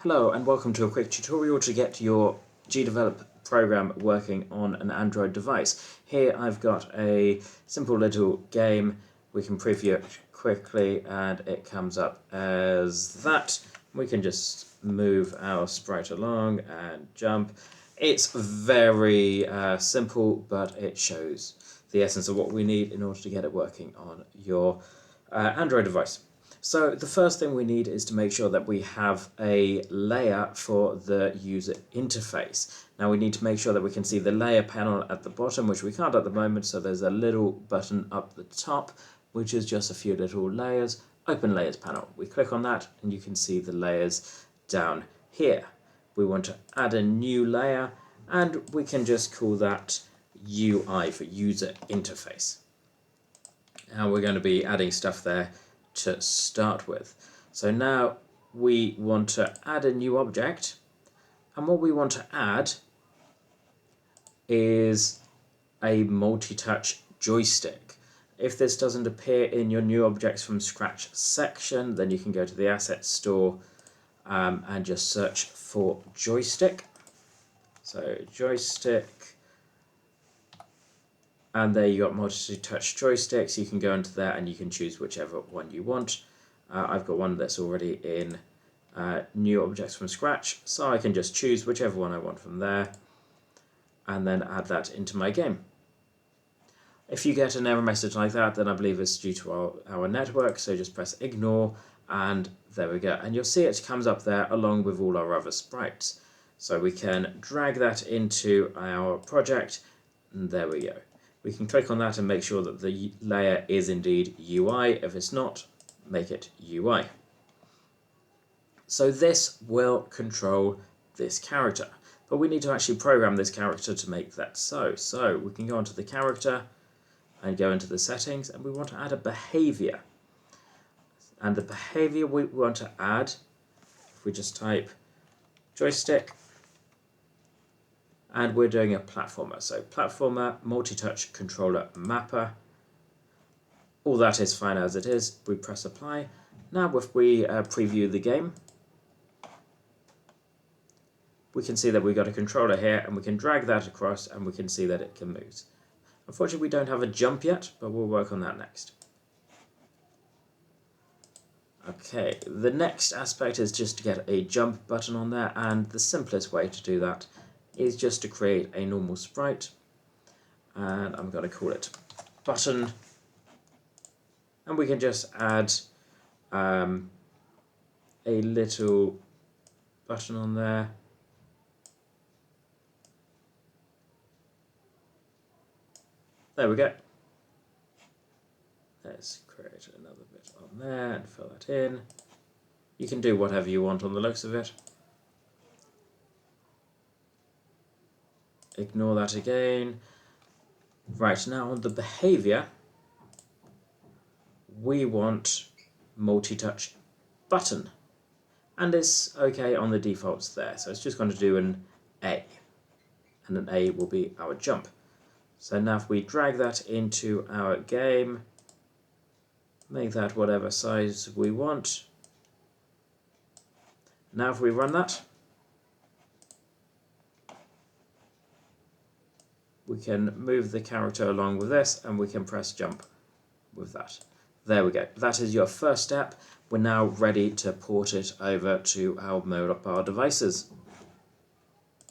Hello and welcome to a quick tutorial to get your GDevelop program working on an Android device. Here I've got a simple little game. We can preview it quickly and it comes up as that. We can just move our sprite along and jump. It's very simple, but it shows the essence of what we need in order to get it working on your Android device. So the first thing we need is to make sure that we have a layer for the user interface. Now we need to make sure that we can see the layer panel at the bottom, which we can't at the moment, so there's a little button up the top, which is just a few little layers. Open Layers panel. We click on that and you can see the layers down here. We want to add a new layer and we can just call that UI for user interface. And we're going to be adding stuff there to start with. So now we want to add a new object, and what we want to add is a multi-touch joystick. If this doesn't appear in your new objects from scratch section, then you can go to the asset store and just search for joystick. So joystick, and there you got multi-touch joysticks. You can go into there and you can choose whichever one you want. I've got one that's already in new objects from scratch, so I can just choose whichever one I want from there and then add that into my game. If you get an error message like that, then I believe it's due to our network, so just press ignore and there we go. And you'll see it comes up there along with all our other sprites. So we can drag that into our project and there we go. We can click on that and make sure that the layer is indeed UI. If it's not, make it UI. So this will control this character, but we need to actually program this character to make that so. So we can go onto the character and go into the settings, and we want to add a behavior. And the behavior we want to add, if we just type joystick, and we're doing a platformer. So platformer, multi-touch controller mapper. All that is fine as it is. We press apply. Now if we preview the game, we can see that we've got a controller here and we can drag that across and we can see that it can move. Unfortunately, we don't have a jump yet, but we'll work on that next. Okay, the next aspect is just to get a jump button on there, and the simplest way to do that is just to create a normal sprite, and I'm going to call it button, and we can just add a little button on there. There we go. Let's create another bit on there and fill that in. You can do whatever you want on the looks of it. Ignore that again. Right, now on the behavior, we want multi-touch button. And it's okay on the defaults there. So it's just going to do an A. And an A will be our jump. So now if we drag that into our game, make that whatever size we want. Now if we run that, we can move the character along with this and we can press jump with that. There we go. That is your first step. We're now ready to port it over to our mobile devices.